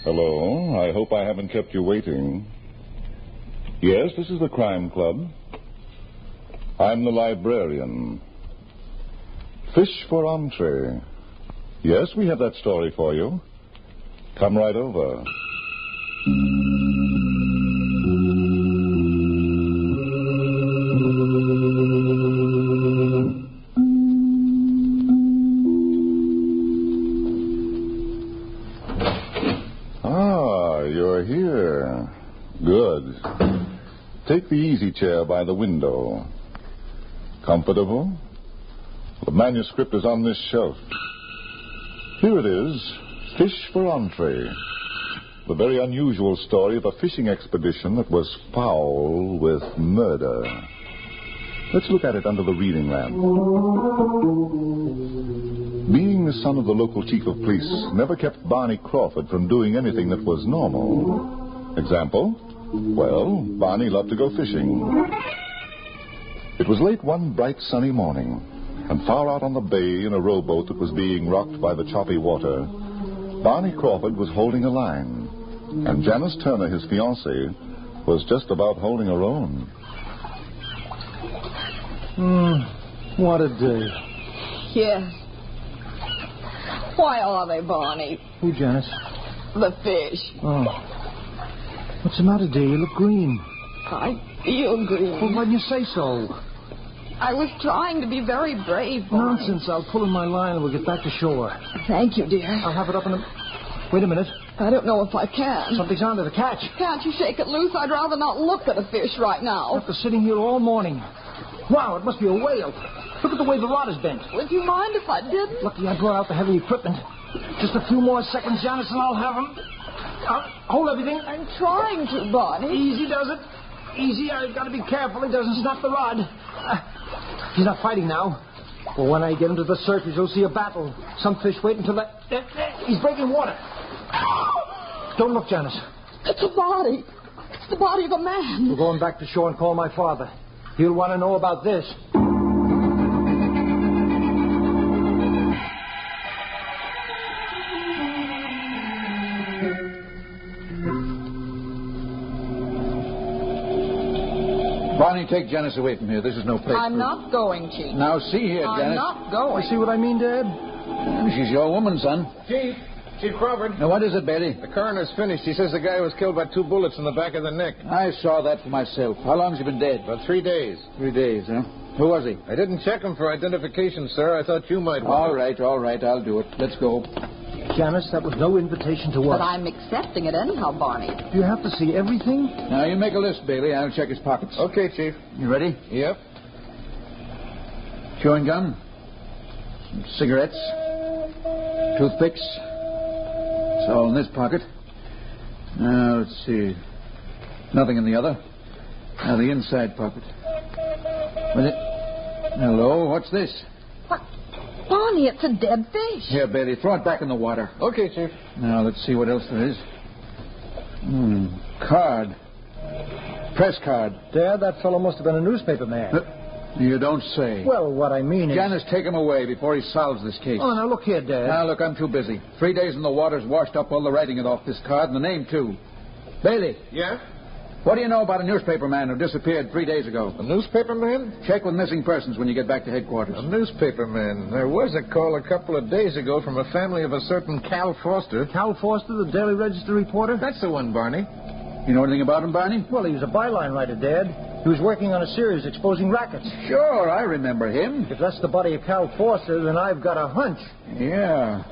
Hello. I hope I haven't kept you waiting. Yes, this is the Crime Club. I'm the Librarian. Fish for entree. Yes, we have that story for you. Come right over. You're here. Good. Take the easy chair by the window. Comfortable? The manuscript is on this shelf. Here it is, Fish for Entree. The very unusual story of a fishing expedition that was foul with murder. Let's look at it under the reading lamp. Being the son of the local chief of police never kept Barney Crawford from doing anything that was normal. Example? Well, Barney loved to go fishing. It was late one bright sunny morning, and far out on the bay in a rowboat that was being rocked by the choppy water, Barney Crawford was holding a line, and Janice Turner, his fiancée, was just about holding her own. What a day. Yes. Why are they, Barney? Who, Janice? The fish. Oh. What's the matter, dear? You look green. I feel green. Well, why didn't you say so? I was trying to be very brave, Barney. Nonsense. I'll pull in my line and we'll get back to shore. Thank you, dear. I'll have it up in a... Wait a minute. I don't know if I can. Something's on to the catch. Can't you shake it loose? I'd rather not look at a fish right now. After sitting here all morning. Wow, it must be a whale. Look at the way the rod is bent. Would you mind if I didn't? Lucky I brought out the heavy equipment. Just a few more seconds, Janice, and I'll have him. Hold everything. I'm trying to, Barney. Easy does it. Easy. I've got to be careful he doesn't snap the rod. He's not fighting now. But when I get him to the surface, you'll see a battle. Some fish wait until that... He's breaking water. Don't look, Janice. It's a body. It's the body of a man. We're going back to shore and call my father. He'll want to know about this. Barney, take Janice away from here. This is no place I'm not going, Chief. Now, see here, Janice. I'm not going. You see what I mean, Dad? She's your woman, son. Chief Crawford. Now, what is it, Bailey? The coroner's finished. He says the guy was killed by 2 bullets in the back of the neck. I saw that for myself. How long's he been dead? About 3 days. 3 days, huh? Who was he? I didn't check him for identification, sir. I thought you might want All right. I'll do it. Let's go. Janice, that was no invitation to us. But I'm accepting it anyhow, Barney. Do you have to see everything? Now, you make a list, Bailey. I'll check his pockets. Okay, Chief. You ready? Yep. Chewing gum. Some cigarettes. Toothpicks. It's all in this pocket. Now, let's see. Nothing in the other. Now, the inside pocket. Hello, what's this? What? Barney, it's a dead fish. Here, Bailey, throw it back in the water. Okay, Chief. Now, let's see what else there is. Card. Press card. Dad, that fellow must have been a newspaper man. You don't say. Well, what I mean is... Janice, take him away before he solves this case. Oh, now, look here, Dad. Now, look, I'm too busy. 3 days in the water's washed up all the writing off this card and the name, too. Bailey. Yeah? What do you know about a newspaper man who disappeared 3 days ago? A newspaper man? Check with missing persons when you get back to headquarters. A newspaper man. There was a call a couple of days ago from a family of a certain Cal Foster. Cal Foster, the Daily Register reporter? That's the one, Barney. You know anything about him, Barney? Well, he was a byline writer, Dad. He was working on a series exposing rackets. Sure, I remember him. If that's the body of Cal Foster, then I've got a hunch. Yeah.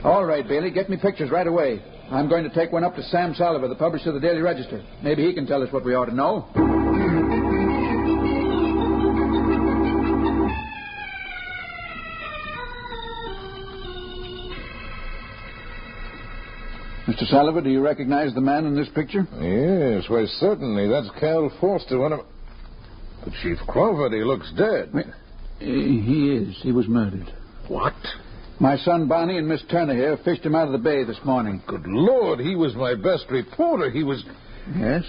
All right, Bailey, get me pictures right away. I'm going to take one up to Sam Soliver, the publisher of the Daily Register. Maybe he can tell us what we ought to know. Mr. Soliver, do you recognize the man in this picture? Yes, why, certainly. That's Cal Foster, one of... But Chief Crawford, he looks dead. He is. He was murdered. What? My son Barney and Miss Turner here fished him out of the bay this morning. Good Lord, he was my best reporter. He was... Yes?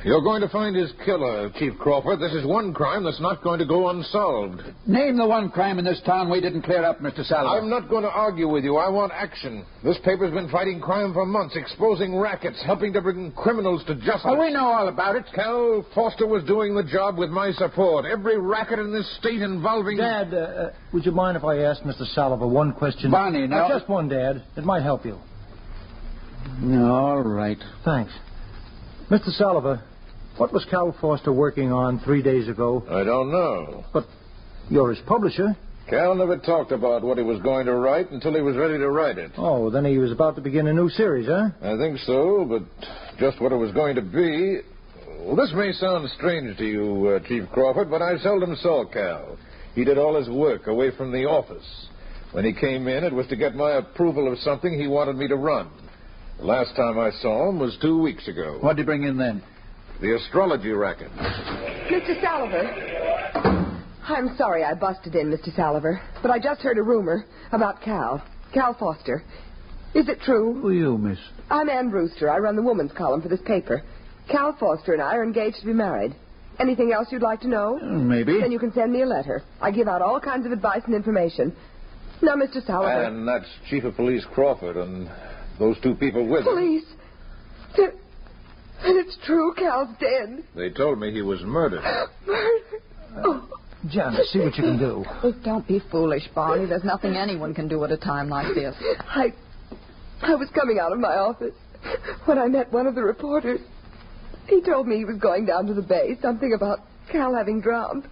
You're going to find his killer, Chief Crawford. This is one crime that's not going to go unsolved. Name the one crime in this town we didn't clear up, Mr. Salvo. I'm not going to argue with you. I want action. This paper's been fighting crime for months, exposing rackets, helping to bring criminals to justice. Oh, we know all about it. Cal Foster was doing the job with my support. Every racket in this state involving... Dad, would you mind if I asked Mr. Salvo one question? Barney, now... Just one, Dad. It might help you. All right. Thanks. Mr. Salvo, what was Cal Foster working on 3 days ago? I don't know. But you're his publisher. Cal never talked about what he was going to write until he was ready to write it. Oh, then he was about to begin a new series, huh? I think so, but just what it was going to be... Well, this may sound strange to you, Chief Crawford, but I seldom saw Cal. He did all his work away from the office. When he came in, it was to get my approval of something he wanted me to run. The last time I saw him was 2 weeks ago. What did he bring in then? The astrology racket. Mr. Salver. I'm sorry I busted in, Mr. Salver, but I just heard a rumor about Cal Foster. Is it true? Who are you, miss? I'm Ann Brewster. I run the woman's column for this paper. Cal Foster and I are engaged to be married. Anything else you'd like to know? Maybe. Then you can send me a letter. I give out all kinds of advice and information. Now, Mr. Salver. And that's Chief of Police Crawford and those two people with him. Police? Then it's true, Cal's dead. They told me he was murdered. Murdered? Oh. Janice, see what you can do. Oh, don't be foolish, Barney. There's nothing anyone can do at a time like this. I was coming out of my office when I met one of the reporters. He told me he was going down to the bay, something about Cal having drowned.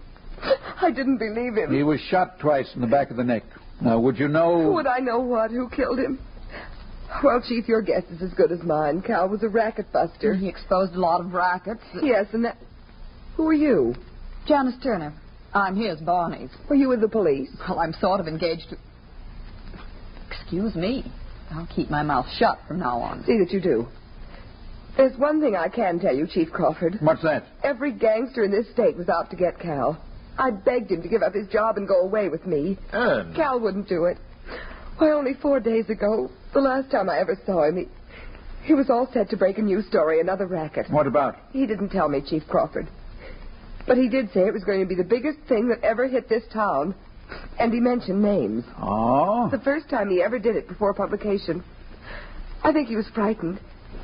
I didn't believe him. He was shot twice in the back of the neck. Now, would you know... Would I know what? Who killed him? Well, Chief, your guess is as good as mine. Cal was a racket buster. He exposed a lot of rackets. Yes, and that... Who are you? Janice Turner. I'm his, Barney's. Were you with the police? Well, I'm sort of engaged to... Excuse me. I'll keep my mouth shut from now on. See that you do. There's one thing I can tell you, Chief Crawford. What's that? Every gangster in this state was out to get Cal. I begged him to give up his job and go away with me. Ann. Cal wouldn't do it. Why, only 4 days ago, the last time I ever saw him, he was all set to break a new story, another racket. What about? He didn't tell me, Chief Crawford. But he did say it was going to be the biggest thing that ever hit this town. And he mentioned names. Oh? The first time he ever did it before publication. I think he was frightened.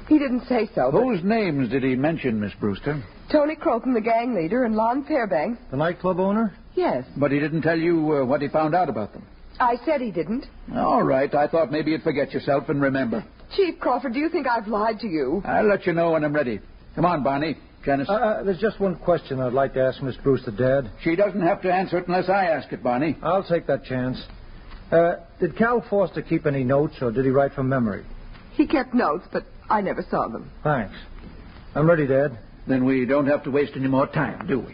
He didn't say so, but... Whose names did he mention, Miss Brewster? Tony Croton, the gang leader, and Lon Fairbanks. The nightclub owner? Yes. But he didn't tell you what he found out about them. I said he didn't. All right. I thought maybe you'd forget yourself and remember. Chief Crawford, do you think I've lied to you? I'll let you know when I'm ready. Come on, Barney. Janice. There's just one question I'd like to ask Miss Brewster, Dad. She doesn't have to answer it unless I ask it, Barney. I'll take that chance. Did Cal Foster keep any notes, or did he write from memory? He kept notes, but I never saw them. Thanks. I'm ready, Dad. Then we don't have to waste any more time, do we?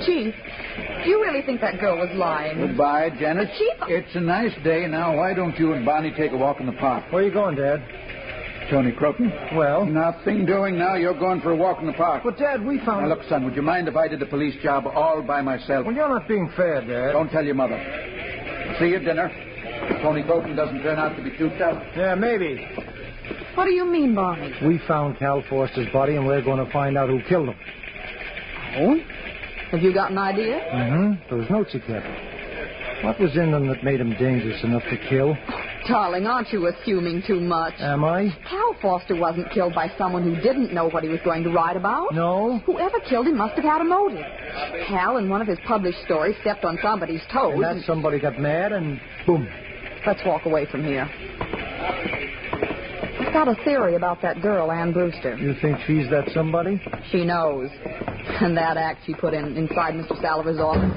Chief, do you really think that girl was lying? Goodbye, Janet. Chief... It's a nice day. Now, why don't you and Barney take a walk in the park? Where are you going, Dad? Tony Croton. Well? Nothing doing now. You're going for a walk in the park. But, Dad, we found... Now, look, son, would you mind if I did the police job all by myself? Well, you're not being fair, Dad. Don't tell your mother. See you at dinner. Tony Croton doesn't turn out to be too tough. Yeah, maybe. What do you mean, Barney? We found Cal Foster's body, and we're going to find out who killed him. Oh? Have you got an idea? Mm-hmm. Those notes he kept. What was in them that made him dangerous enough to kill? Darling, aren't you assuming too much? Am I? Cal Foster wasn't killed by someone who didn't know what he was going to write about. No. Whoever killed him must have had a motive. Cal, in one of his published stories, stepped on somebody's toes. And that somebody got mad, and boom. Let's walk away from here. I've got a theory about that girl, Ann Brewster. You think she's that somebody? She knows. And that act she put inside Mr. Salver's office.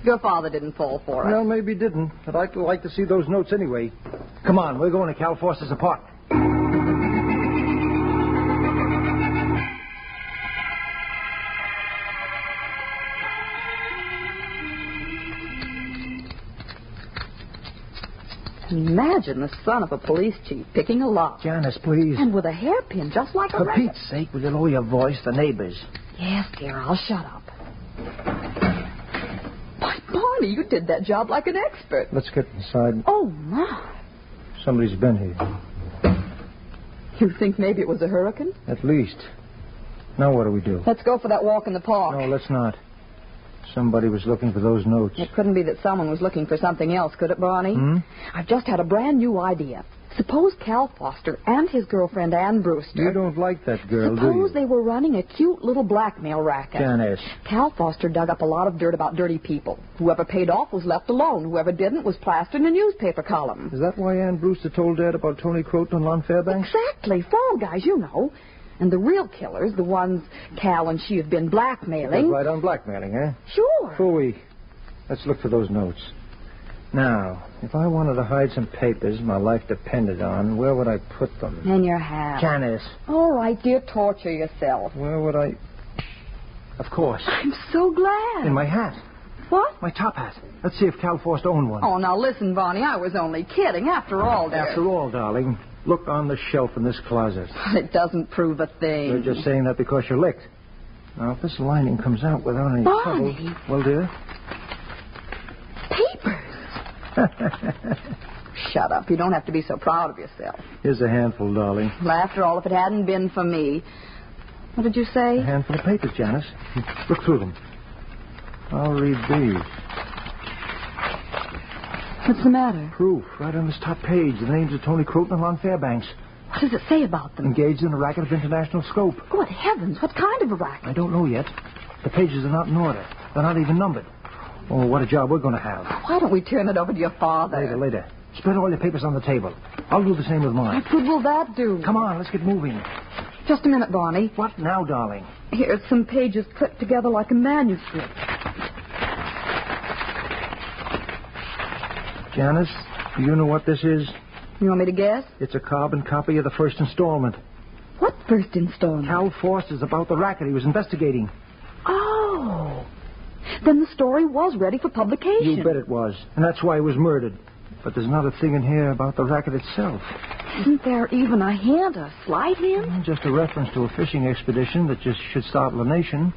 Your father didn't fall for it. Well, maybe he didn't. But I'd like to see those notes anyway. Come on, we're going to Cal Foster's apartment. Imagine the son of a police chief picking a lock. Janice, please. And with a hairpin just like a For rabbit. Pete's sake, will you lower your voice? The neighbors. Yes, dear, I'll shut up. Why, Barney, you did that job like an expert. Let's get inside. Oh, my. Somebody's been here. You think maybe it was a hurricane? At least. Now what do we do? Let's go for that walk in the park. No, let's not. Somebody was looking for those notes. It couldn't be that someone was looking for something else, could it, Barney? I've just had a brand new idea. Suppose Cal Foster and his girlfriend, Ann Brewster... You don't like that girl, do you? Suppose they were running a cute little blackmail racket. Janice. Cal Foster dug up a lot of dirt about dirty people. Whoever paid off was left alone. Whoever didn't was plastered in a newspaper column. Is that why Ann Brewster told Dad about Tony Croton and Lon Fairbanks? Exactly. Fall guys, you know. And the real killers, the ones Cal and she have been blackmailing... Right on blackmailing, eh? Sure. Phooey. Let's look for those notes. Now, if I wanted to hide some papers my life depended on, where would I put them? In your hat. Janice. All right, dear, torture yourself. Where would I... Of course. I'm so glad. In my hat. What? My top hat. Let's see if Cal Foster owned one. Oh, now listen, Barney, I was only kidding. After all, dear. After all, darling, look on the shelf in this closet. It doesn't prove a thing. You're just saying that because you're licked. Now, if this lining comes out without any Barney. trouble... Well, dear? Papers. Shut up. You don't have to be so proud of yourself. Here's a handful, darling. Well, after all, if it hadn't been for me... What did you say? A handful of papers, Janice. Look through them. I'll read these. What's the matter? Proof. Right on this top page. The names of Tony Croton and Lon Fairbanks. What does it say about them? Engaged in a racket of international scope. Good heavens. What kind of a racket? I don't know yet. The pages are not in order. They're not even numbered. Oh, what a job we're going to have. Why don't we turn it over to your father? Later. Spread all your papers on the table. I'll do the same with mine. What good will that do? Come on, let's get moving. Just a minute, Barney. What now, darling? Here's some pages clipped together like a manuscript. Janice, do you know what this is? You want me to guess? It's a carbon copy of the first installment. What first installment? Cal Foster's about the racket he was investigating. Oh. Then the story was ready for publication. You bet it was. And that's why he was murdered. But there's not a thing in here about the racket itself. Isn't there even a hint, a slight hint? Just a reference to a fishing expedition that just should startle the nation.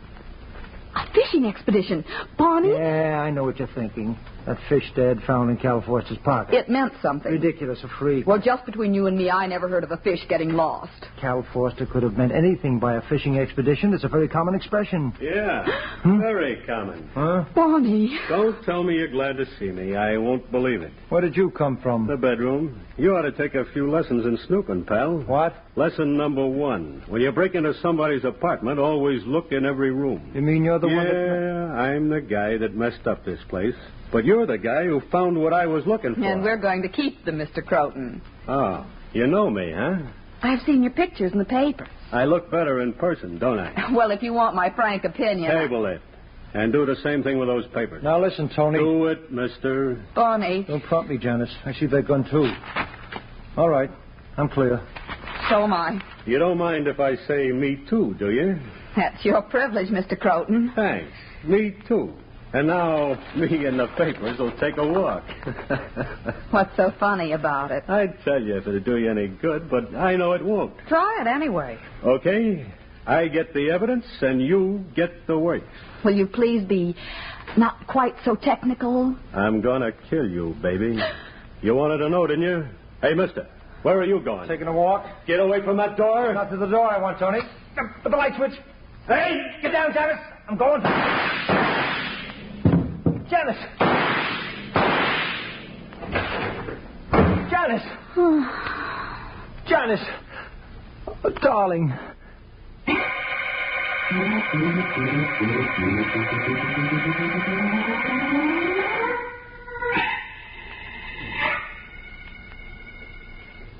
A fishing expedition? Barney? Yeah, I know what you're thinking. That fish Dad found in Cal Foster's pocket. It meant something. Ridiculous, a freak. Well, just between you and me, I never heard of a fish getting lost. Cal Foster could have meant anything by a fishing expedition. It's a very common expression. Yeah, very common. Huh? Barney. Don't tell me you're glad to see me. I won't believe it. Where did you come from? The bedroom. You ought to take a few lessons in snooping, pal. What? Lesson number 1. When you break into somebody's apartment, always look in every room. You mean you're the one that... Yeah, I'm the guy that messed up this place. But you're the guy who found what I was looking for. And we're going to keep them, Mr. Croton. Oh, you know me, huh? I've seen your pictures in the paper. I look better in person, don't I? Well, if you want my frank opinion... Table it. And do the same thing with those papers. Now listen, Tony. Do it, mister. Barney. Don't prompt me, Janice. I see that gun, too. All right. I'm clear. So am I. You don't mind if I say me too, do you? That's your privilege, Mr. Croton. Thanks. Me too. And now me and the papers will take a walk. What's so funny about it? I'd tell you if it'd do you any good, but I know it won't. Try it anyway. Okay? I get the evidence, and you get the works. Will you please be not quite so technical? I'm gonna kill you, baby. You wanted to know, didn't you? Hey, mister, where are you going? Taking a walk? Get away from that door. Not to the door I want, Tony. The light switch. Hey, get down, Janice. I'm going. Janice. Janice. Janice. Oh, darling.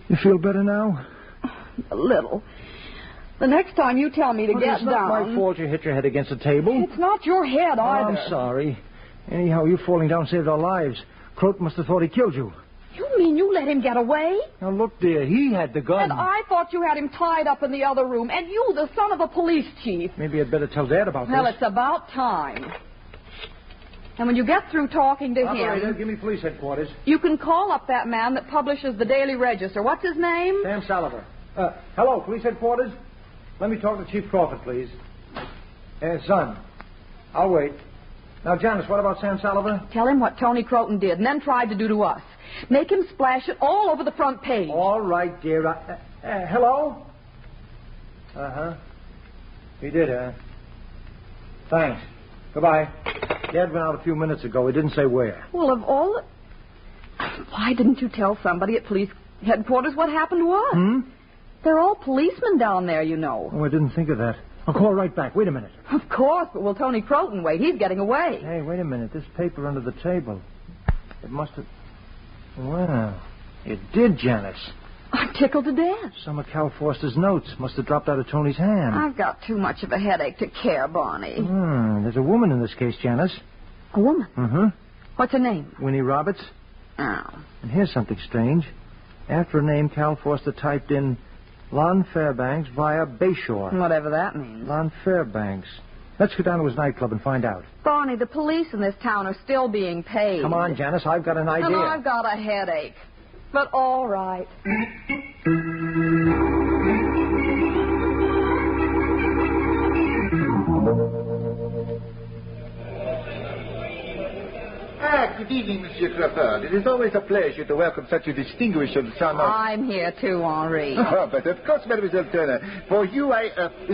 You feel better now? A little. The next time you tell me to get down... It's not my fault you hit your head against the table. It's not your head either. I'm sorry. Anyhow, you falling down saved our lives. Croton must have thought he killed you. You mean you let him get away? Now, look, dear, he had the gun. And I thought you had him tied up in the other room. And you, the son of a police chief. Maybe I'd better tell Dad about Well, this. it's about time. And when you get through talking to Operator, him... give me police headquarters. You can call up that man that publishes the Daily Register. What's his name? Sam Salliver. Hello, police headquarters? Let me talk to Chief Crawford, please. Son, I'll wait. Now, Janice, what about Sam Salliver? Tell him what Tony Croton did and then tried to do to us. Make him splash it all over the front page. All right, dear. Hello? Uh-huh. He did, huh? Thanks. Goodbye. Dad went out a few minutes ago. He didn't say where. Well, of all... Why didn't you tell somebody at police headquarters what happened to us? They're all policemen down there, you know. Oh, I didn't think of that. I'll call right back. Wait a minute. Of course, but will Tony Croton wait? He's getting away. Hey, wait a minute. This paper under the table. It must have... Well, it did, Janice. I'm tickled to death. Some of Cal Foster's notes must have dropped out of Tony's hand. I've got too much of a headache to care, Barney. There's a woman in this case, Janice. A woman? Mm-hmm. What's her name? Winnie Roberts. Oh. And here's something strange. After her name, Cal Foster typed in Lon Fairbanks via Bayshore. Whatever that means. Lon Fairbanks. Let's go down to his nightclub and find out. Barney, the police in this town are still being paid. Come on, Janice. I've got an idea. And I've got a headache. But all right. Good evening, Monsieur Crawford. It is always a pleasure to welcome such a distinguished son of... I'm here too, Henri. Oh, but of course, Mademoiselle Turner. For you,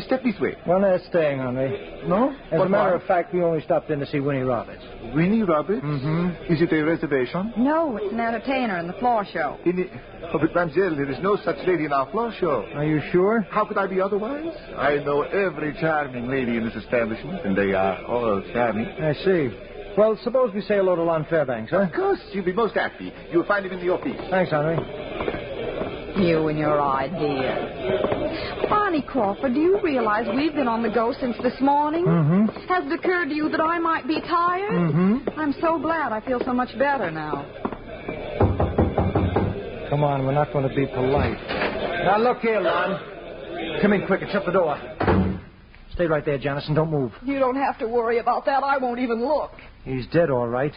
step this way. Well, they're staying, Henri. No? As a matter of fact, we only stopped in to see Winnie Roberts. Winnie Roberts? Mm-hmm. Is it a reservation? No, it's an entertainer in the floor show. Oh, but mademoiselle, there is no such lady in our floor show. Are you sure? How could I be otherwise? I know every charming lady in this establishment, and they are all charming. I see. Well, suppose we say hello to Lon Fairbanks, huh? Of course, you'll be most happy. You'll find him in the office. Thanks, Henri. You and your idea. Barney Crawford, do you realize we've been on the go since this morning? Mm-hmm. Has it occurred to you that I might be tired? Mm-hmm. I'm so glad. I feel so much better now. Come on, we're not going to be polite. Now, look here, Lon. Come in quick and shut the door. Stay right there, Janice, and don't move. You don't have to worry about that. I won't even look. He's dead, all right.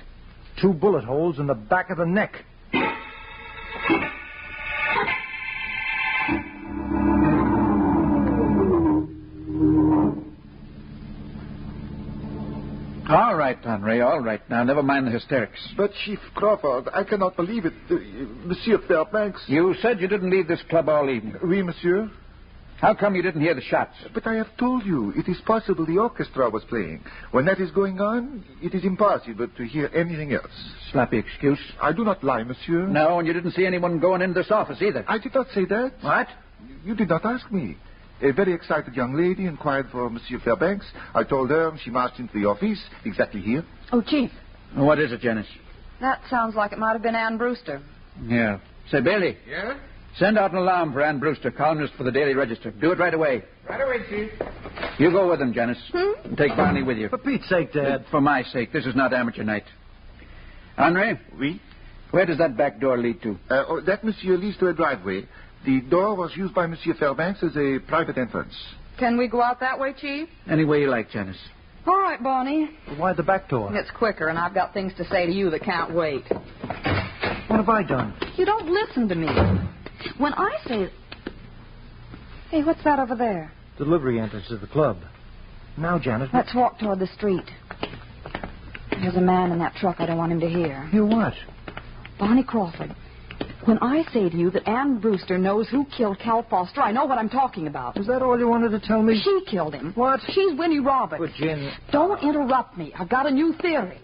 2 bullet holes in the back of the neck. All right, Henri, all right. Now, never mind the hysterics. But, Chief Crawford, I cannot believe it. Monsieur Fairbanks... You said you didn't leave this club all evening. Oui, monsieur. How come you didn't hear the shots? But I have told you, it is possible the orchestra was playing. When that is going on, it is impossible to hear anything else. Sloppy excuse. I do not lie, monsieur. No, and you didn't see anyone going into this office either. I did not say that. What? You did not ask me. A very excited young lady inquired for Monsieur Fairbanks. I told her she marched into the office, exactly here. Oh, Chief. What is it, Janice? That sounds like it might have been Ann Brewster. Yeah. Say, Bailey. Yeah? Send out an alarm for Ann Brewster, columnist for the Daily Register. Do it right away. Right away, Chief. You go with them, Janice. And take Barney with you. For Pete's sake, Dad. For my sake. This is not amateur night. Henri? Oui? Where does that back door lead to? That, monsieur, leads to a driveway. The door was used by Monsieur Fairbanks as a private entrance. Can we go out that way, Chief? Any way you like, Janice. All right, Barney. Why the back door? It's quicker, and I've got things to say to you that can't wait. What have I done? You don't listen to me. When I say... Hey, what's that over there? Delivery entrance to the club. Now, Janet... Let's walk toward the street. There's a man in that truck. I don't want him to hear. Hear what? Barney Crawford, when I say to you that Ann Brewster knows who killed Cal Foster, I know what I'm talking about. Was that all you wanted to tell me? She killed him. What? She's Winnie Roberts. Virginia. Don't interrupt me. I've got a new theory.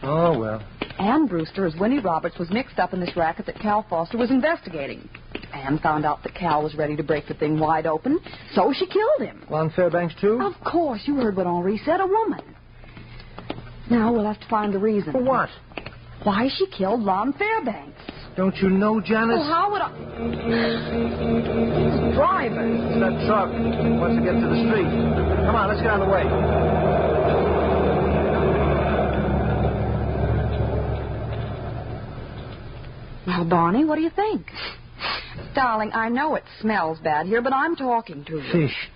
Oh, well. Ann Brewster, as Winnie Roberts, was mixed up in this racket that Cal Foster was investigating. Ann found out that Cal was ready to break the thing wide open, so she killed him. Lon Fairbanks, too? Of course. You heard what Henri said, a woman. Now we'll have to find the reason. For what? Why she killed Lon Fairbanks. Don't you know, Janice? Well, how would I... Driver. It's that truck. Wants to get to the street. Come on, let's get out of the way. Well, Barney, what do you think? Darling, I know it smells bad here, but I'm talking to you. Fish.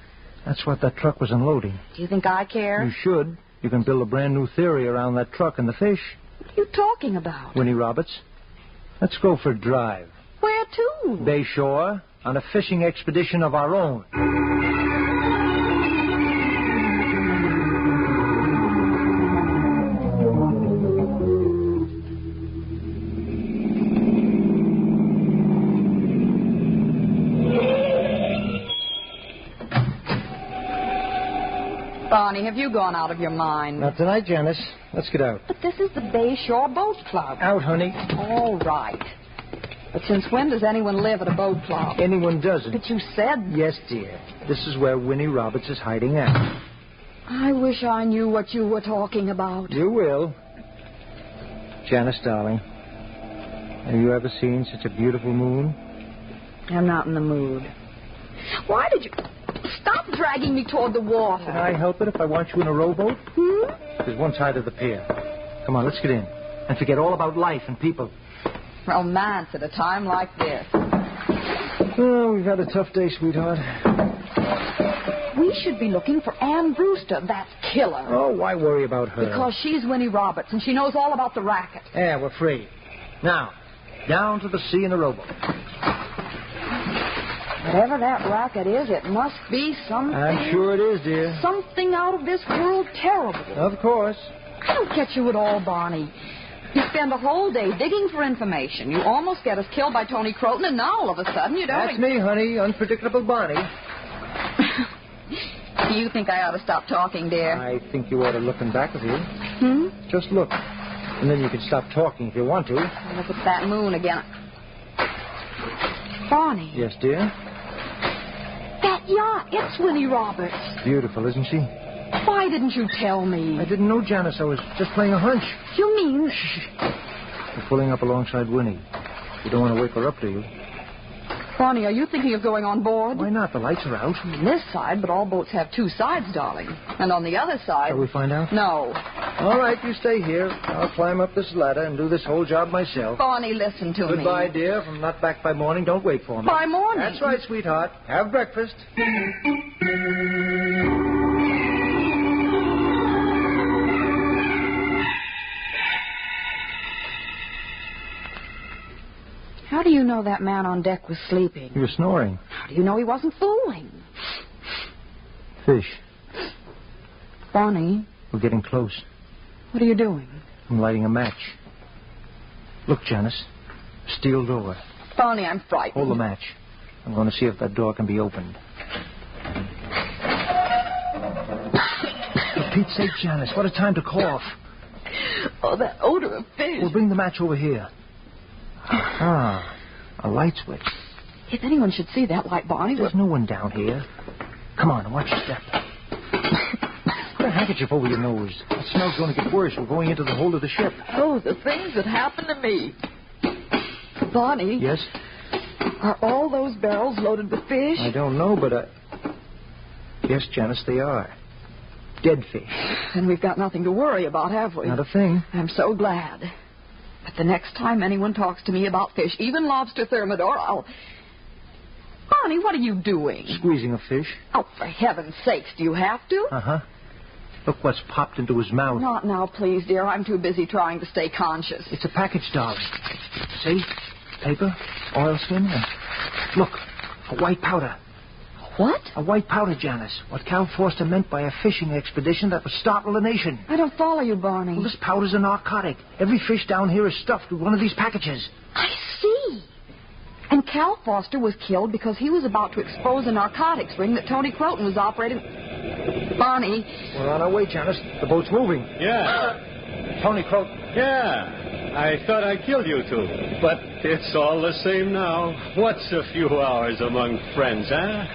That's what that truck was unloading. Do you think I care? You should. You can build a brand new theory around that truck and the fish. What are you talking about? Winnie Roberts, let's go for a drive. Where to? Bayshore, on a fishing expedition of our own. Barney, have you gone out of your mind? Not tonight, Janice. Let's get out. But this is the Bay Shore Boat Club. Out, honey. All right. But since when does anyone live at a boat club? Anyone doesn't. But you said... Yes, dear. This is where Winnie Roberts is hiding out. I wish I knew what you were talking about. You will. Janice, darling, have you ever seen such a beautiful moon? I'm not in the mood. Why did you... Stop dragging me toward the water. Can I help it if I want you in a rowboat? There's one side of the pier. Come on, let's get in. And forget all about life and people. Romance at a time like this. Oh, we've had a tough day, sweetheart. We should be looking for Ann Brewster, that killer. Oh, why worry about her? Because she's Winnie Roberts, and she knows all about the racket. Yeah, we're free. Now, down to the sea in a rowboat. Whatever that racket is, it must be something... I'm sure it is, dear. Something out of this world terrible. Of course. I don't get you at all, Barney. You spend a whole day digging for information. You almost get us killed by Tony Croton, and now all of a sudden you don't... That's me, honey. Unpredictable Barney. Do you think I ought to stop talking, dear? I think you ought to look in back of you. Just look. And then you can stop talking if you want to. Look at that moon again. Barney. Yes, dear? That yacht. It's Winnie Roberts. Beautiful, isn't she? Why didn't you tell me? I didn't know, Janice. I was just playing a hunch. You mean... We're pulling up alongside Winnie. You don't want to wake her up, do you? Barney, are you thinking of going on board? Why not? The lights are out. On this side, but all boats have two sides, darling. And on the other side... Shall we find out? No. All right, you stay here. I'll climb up this ladder and do this whole job myself. Barney, listen to me. Goodbye, dear. If I'm not back by morning, don't wait for me. By morning? That's right, sweetheart. Have breakfast. How do you know that man on deck was sleeping? He was snoring. How do you know he wasn't fooling? Fish. Barney. We're getting close. What are you doing? I'm lighting a match. Look, Janice. Steel door. Barney, I'm frightened. Hold the match. I'm going to see if that door can be opened. For Pete's sake, Janice, what a time to cough. Oh, that odor of fish. We'll bring the match over here. Aha. A light switch. If anyone should see that light, Barney... There's no one down here. Come on, watch your step. Put a handkerchief over your nose. The smell's going to get worse. We're going into the hold of the ship. Oh, the things that happened to me. Barney? Yes? Are all those barrels loaded with fish? I don't know, but Yes, Janice, they are. Dead fish. And we've got nothing to worry about, have we? Not a thing. I'm so glad. But the next time anyone talks to me about fish, even lobster thermidor, I'll... Barney, what are you doing? Squeezing a fish. Oh, for heaven's sakes, do you have to? Uh-huh. Look what's popped into his mouth. Not now, please, dear. I'm too busy trying to stay conscious. It's a package, darling. See? Paper, oilskin, and... Look, a white powder. What? A white powder, Janice. What Cal Forster meant by a fishing expedition that would startle the nation. I don't follow you, Barney. Well, this powder's a narcotic. Every fish down here is stuffed with one of these packages. I see. And Cal Forster was killed because he was about to expose a narcotics ring that Tony Croton was operating... Barney. We're on our way, Janice. The boat's moving. Yeah. Tony Croton. Yeah. I thought I killed you two. But it's all the same now. What's a few hours among friends, huh?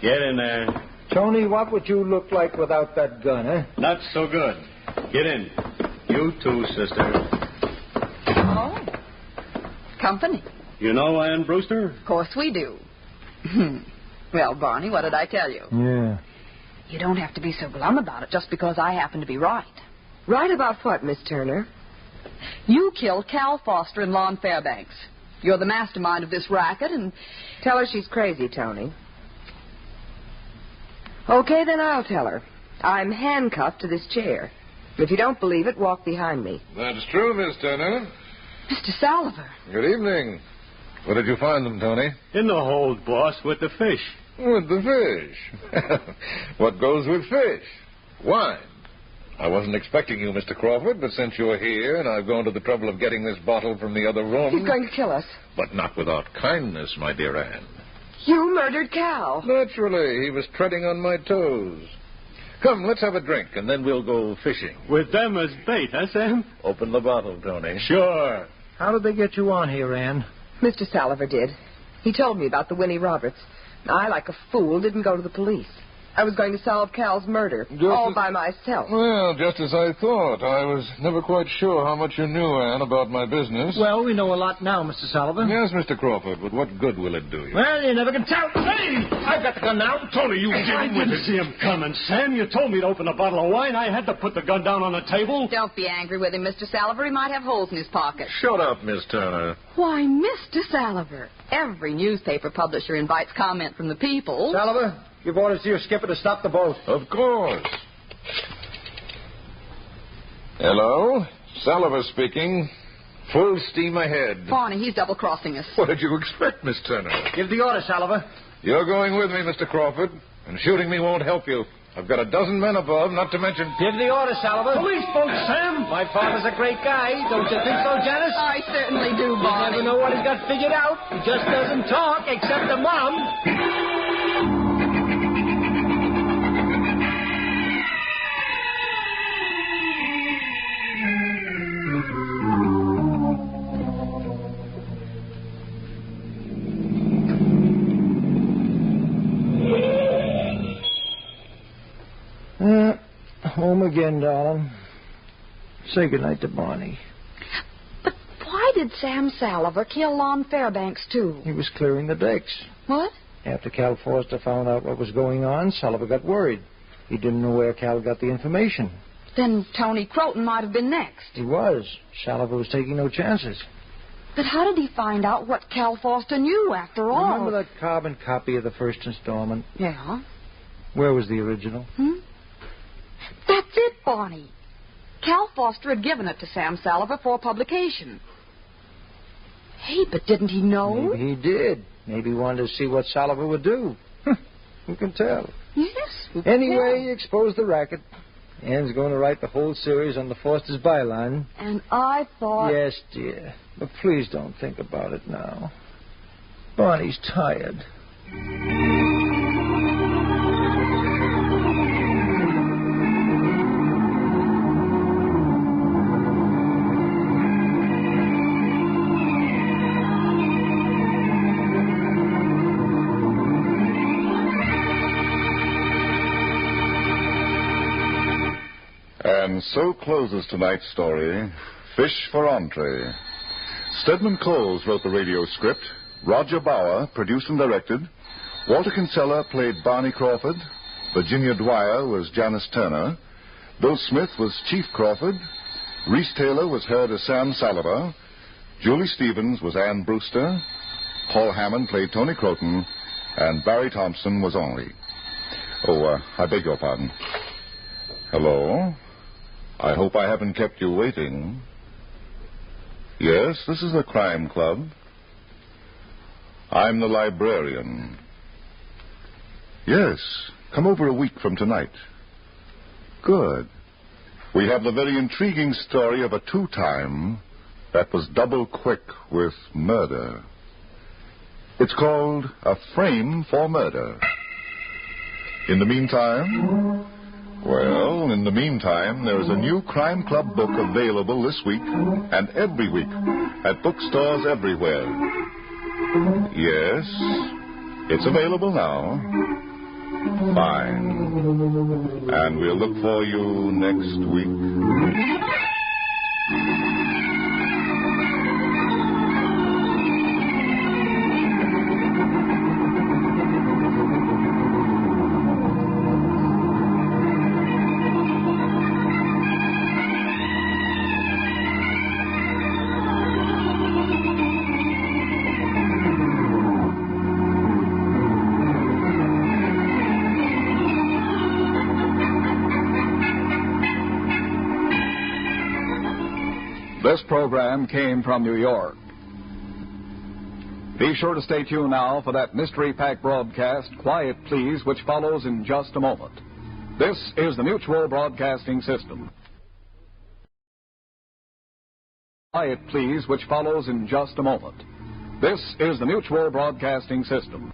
Get in there. Tony, what would you look like without that gun, eh? Not so good. Get in. You too, sister. Oh. Company. You know Ann Brewster? Of course we do. Well, Barney, what did I tell you? Yeah. You don't have to be so glum about it just because I happen to be right. Right about what, Miss Turner? You killed Cal Forster and Lon Fairbanks. You're the mastermind of this racket, and... Tell her she's crazy, Tony. Okay, then I'll tell her. I'm handcuffed to this chair. If you don't believe it, walk behind me. That's true, Miss Turner. Mr. Salliver. Good evening. Where did you find them, Tony? In the hold, boss, with the fish. With the fish. What goes with fish? Wine. I wasn't expecting you, Mr. Crawford, but since you're here and I've gone to the trouble of getting this bottle from the other room... He's going to kill us. But not without kindness, my dear Anne. You murdered Cal. Naturally. He was treading on my toes. Come, let's have a drink, and then we'll go fishing. With them as bait, huh, Sam? Open the bottle, Tony. Sure. How did they get you on here, Anne? Mr. Salliver did. He told me about the Winnie Roberts. I, like a fool, didn't go to the police. I was going to solve Cal's murder, all by myself. Well, just as I thought. I was never quite sure how much you knew, Anne, about my business. Well, we know a lot now, Mr. Sullivan. Yes, Mr. Crawford, but what good will it do you? Well, you never can tell. Hey! I've got the gun now. Tony, you didn't with it. See him coming, Sam. You told me to open a bottle of wine. I had to put the gun down on the table. Don't be angry with him, Mr. Salliver. He might have holes in his pocket. Shut up, Miss Turner. Why, Mr. Salliver, every newspaper publisher invites comment from the people. Salliver, give orders to your skipper to stop the boat. Of course. Hello? Salliver speaking. Full steam ahead. Barney, he's double-crossing us. What did you expect, Miss Turner? Give the order, Salliver. You're going with me, Mr. Crawford, and shooting me won't help you. I've got a dozen men above, not to mention... Give the order, Salliver. Police boat, Sam. My father's a great guy. Don't you think so, Janice? I certainly do, You Barney. never know what he's got figured out. He just doesn't talk, except to Mom. Home again, darling. Say goodnight to Barney. But why did Sam Salliver kill Lon Fairbanks, too? He was clearing the decks. What? After Cal Foster found out what was going on, Salliver got worried. He didn't know where Cal got the information. Then Tony Croton might have been next. He was. Salliver was taking no chances. But how did he find out what Cal Foster knew, after all? Remember that carbon copy of the first installment? Yeah. Where was the original? That's it, Barney. Cal Foster had given it to Sam Salliver for publication. Hey, but didn't he know? Maybe he did. Maybe he wanted to see what Salliver would do. Who can tell? Yes. who can Anyway, he exposed the racket. Anne's going to write the whole series on the Foster's byline. tell? And I thought... Yes, dear. But please don't think about it now. Barney's tired. And so closes tonight's story, Fish for Entree. Stedman Coles wrote the radio script. Roger Bauer produced and directed. Walter Kinsella played Barney Crawford. Virginia Dwyer was Janice Turner. Bill Smith was Chief Crawford. Reese Taylor was heard as Sam Salliver. Julie Stevens was Ann Brewster. Paul Hammond played Tony Croton. And Barry Thompson was Henri. I beg your pardon. Hello? I hope I haven't kept you waiting. Yes, this is the Crime Club. I'm the Librarian. Yes, come over a week from tonight. Good. We have the very intriguing story of a two-time that was double quick with murder. It's called A Frame for Murder. In the meantime... Well, in the meantime, there is a new Crime Club book available this week and every week at bookstores everywhere. Yes, it's available now. Fine. And we'll look for you next week. This program came from New York. Be sure to stay tuned now for that mystery-packed broadcast, Quiet Please, which follows in just a moment. This is the Mutual Broadcasting System. Quiet, please, which follows in just a moment. This is the Mutual Broadcasting System.